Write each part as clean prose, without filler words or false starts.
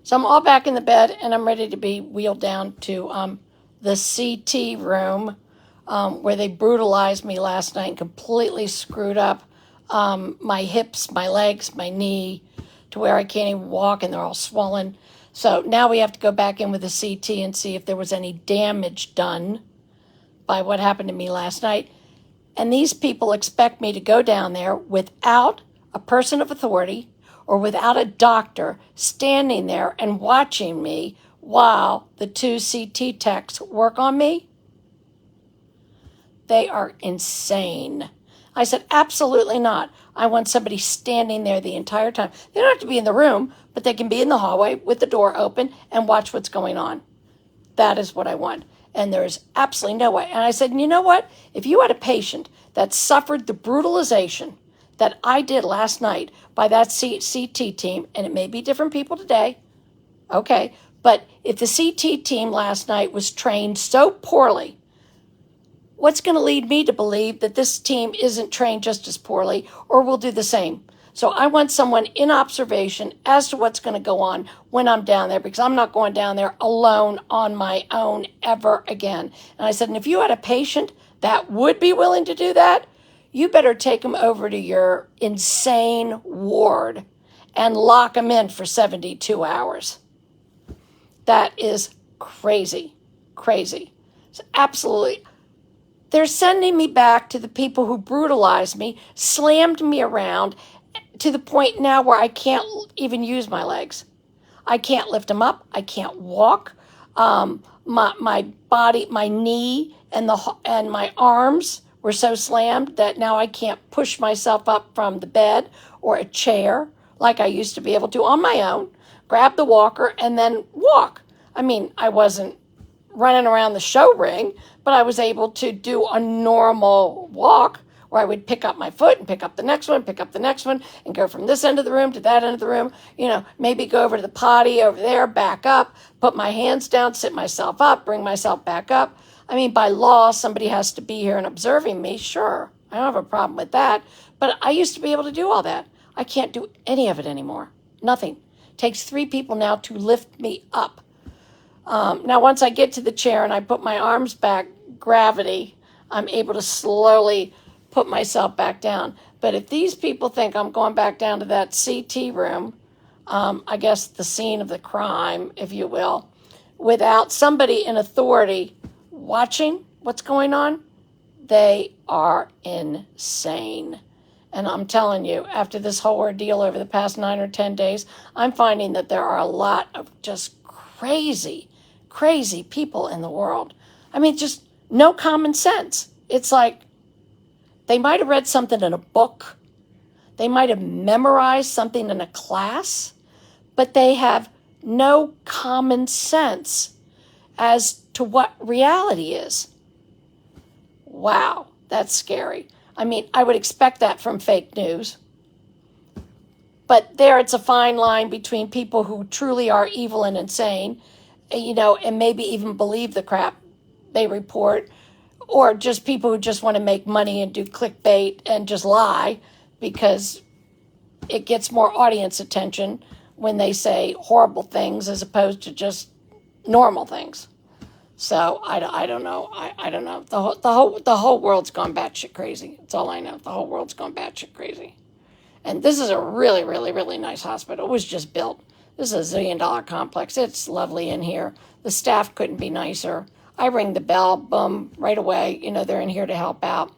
So I'm all back in the bed, and I'm ready to be wheeled down to the CT room where they brutalized me last night and completely screwed up my hips, my legs, my knee, to where I can't even walk, and they're all swollen. So now we have to go back in with the CT and see if there was any damage done by what happened to me last night. And these people expect me to go down there without a person of authority or without a doctor standing there and watching me while the two CT techs work on me. They are insane. I said, absolutely not. I want somebody standing there the entire time. They don't have to be in the room, but they can be in the hallway with the door open and watch what's going on. That is what I want. And there's absolutely no way. And I said, you know what? If you had a patient that suffered the brutalization that I did last night by that CT team, and it may be different people today, okay, but if the CT team last night was trained so poorly, what's going to lead me to believe that this team isn't trained just as poorly or will do the same? So I want someone in observation as to what's going to go on when I'm down there, because I'm not going down there alone on my own ever again. And I said, and if you had a patient that would be willing to do that, you better take them over to your insane ward and lock them in for 72 hours. That is crazy, crazy. It's absolutely. They're sending me back to the people who brutalized me, slammed me around, to the point now where I can't even use my legs. I can't lift them up. I can't walk. My body, my knee, and my arms were so slammed that now I can't push myself up from the bed or a chair like I used to be able to on my own, grab the walker, and then walk. I mean, I wasn't running around the show ring, but I was able to do a normal walk where I would pick up my foot and pick up the next one, pick up the next one, and go from this end of the room to that end of the room, maybe go over to the potty over there, back up, put my hands down, sit myself up, bring myself back up. I mean, by law, somebody has to be here and observing me, sure. I don't have a problem with that, but I used to be able to do all that. I can't do any of it anymore. Nothing. It takes 3 people now to lift me up. Now, once I get to the chair and I put my arms back, gravity, I'm able to slowly put myself back down. But if these people think I'm going back down to that CT room, I guess the scene of the crime, if you will, without somebody in authority watching what's going on, they are insane. And I'm telling you, after this whole ordeal over the past 9 or 10 days, I'm finding that there are a lot of just crazy people in the world. I mean, just no common sense. It's like they might have read something in a book. They might have memorized something in a class, but they have no common sense as to what reality is. Wow, that's scary. I mean, I would expect that from fake news. But there it's a fine line between people who truly are evil and insane, and maybe even believe the crap they report, or just people who just want to make money and do clickbait and just lie because it gets more audience attention when they say horrible things as opposed to just normal things. So I don't know. I don't know. The whole world's gone batshit crazy. That's all I know. The whole world's gone batshit crazy. And this is a really, really, really nice hospital. It was just built. This is a $1 zillion complex. It's lovely in here. The staff couldn't be nicer. I ring the bell, boom, right away. They're in here to help out.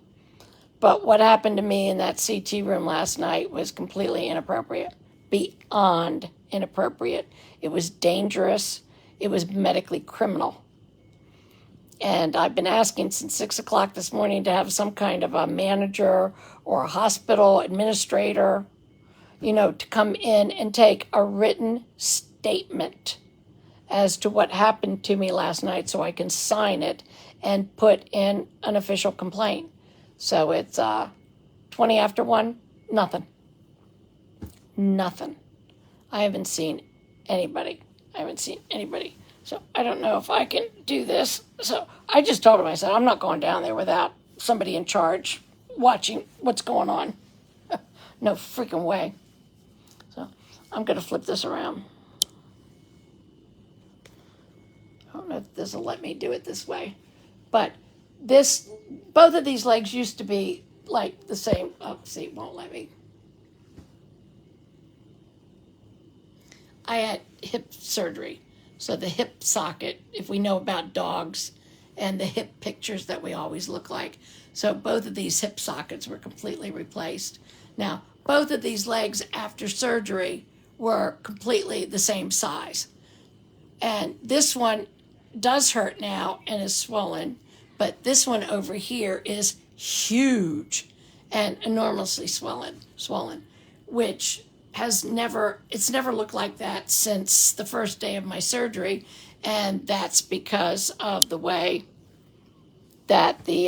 But what happened to me in that CT room last night was completely inappropriate. Beyond inappropriate. It was dangerous. It was medically criminal. And I've been asking since 6 o'clock this morning to have some kind of a manager or a hospital administrator, to come in and take a written statement as to what happened to me last night so I can sign it and put in an official complaint. So it's 20 after 1, nothing. Nothing. I haven't seen anybody. So I don't know if I can do this. So I just told him, I said, I'm not going down there without somebody in charge watching what's going on. No freaking way. So I'm going to flip this around. I don't know if this will let me do it this way, but both of these legs used to be like the same. Oh, see, it won't let me. I had hip surgery, so the hip socket, if we know about dogs, and the hip pictures that we always look like. So both of these hip sockets were completely replaced. Now, both of these legs after surgery were completely the same size. And this one does hurt now and is swollen, but this one over here is huge and enormously swollen, which it's never looked like that since the first day of my surgery, and that's because of the way that the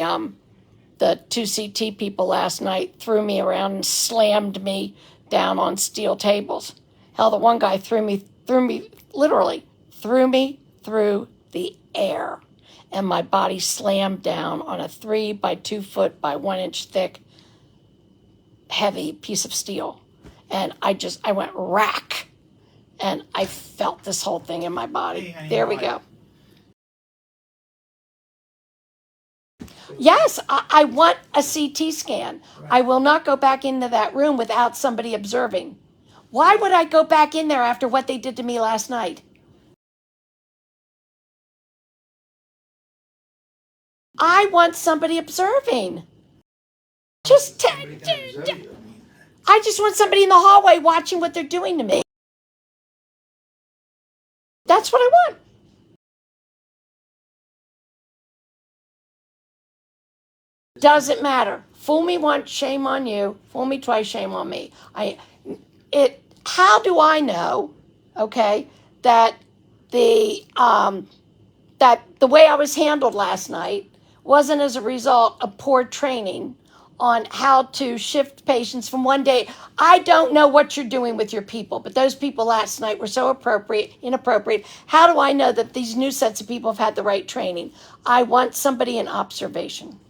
2CT people last night threw me around and slammed me down on steel tables. Hell, the one guy literally threw me through the air, and my body slammed down on a 3 by 2 foot by 1 inch thick heavy piece of steel. And I went rack, and I felt this whole thing in my body. There we go. Yes, I want a CT scan. Right. I will not go back into that room without somebody observing. Why would I go back in there after what they did to me last night? I want somebody observing. I just want somebody in the hallway watching what they're doing to me. That's what I want. Doesn't matter. Fool me once, shame on you. Fool me twice, shame on me. How do I know, okay, that the way I was handled last night wasn't as a result of poor training on how to shift patients from one day? I don't know what you're doing with your people, but those people last night were so inappropriate. How do I know that these new sets of people have had the right training? I want somebody in observation.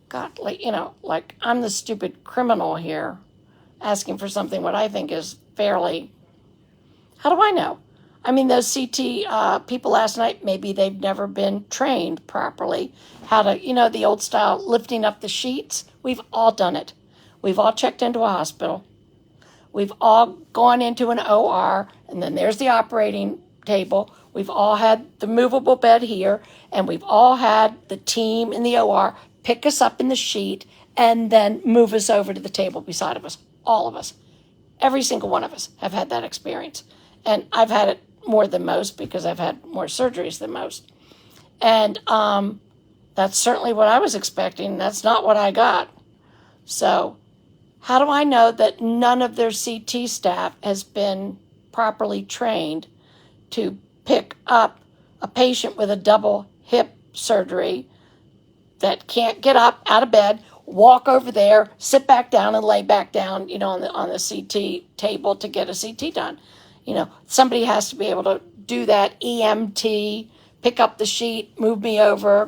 God, like I'm the stupid criminal here asking for something what I think is fairly. How do I know? I mean, those CT people last night, maybe they've never been trained properly how to, the old style lifting up the sheets. We've all done it. We've all checked into a hospital. We've all gone into an OR, and then there's the operating table. We've all had the movable bed here, and we've all had the team in the OR pick us up in the sheet and then move us over to the table beside of us. All of us. Every single one of us have had that experience. And I've had it more than most because I've had more surgeries than most. And that's certainly what I was expecting. That's not what I got. So how do I know that none of their CT staff has been properly trained to pick up a patient with a double hip surgery that can't get up out of bed, walk over there, sit back down and lay back down, on the CT table to get a CT done? Somebody has to be able to do that EMT, pick up the sheet, move me over,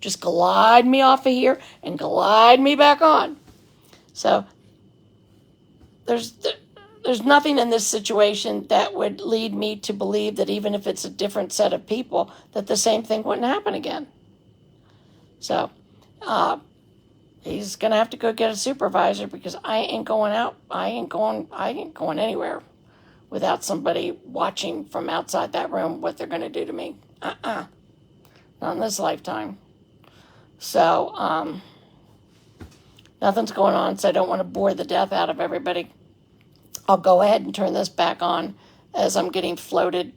just glide me off of here and glide me back on. So there's nothing in this situation that would lead me to believe that even if it's a different set of people, that the same thing wouldn't happen again. So he's going to have to go get a supervisor because I ain't going out. I ain't going anywhere without somebody watching from outside that room what they're going to do to me. Not in this lifetime. So nothing's going on, so I don't want to bore the death out of everybody. I'll go ahead and turn this back on as I'm getting floated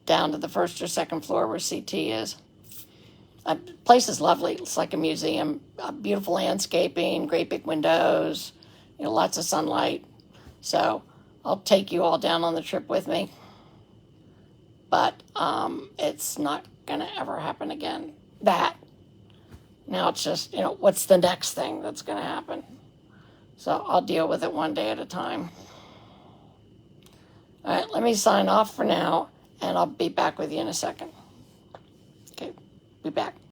down to the first or second floor where CT is. The place is lovely. It's like a museum. Beautiful landscaping, great big windows, lots of sunlight. So I'll take you all down on the trip with me. But it's not going to ever happen again. Now it's just, what's the next thing that's going to happen? So I'll deal with it one day at a time. All right, let me sign off for now, and I'll be back with you in a second. Okay, be back.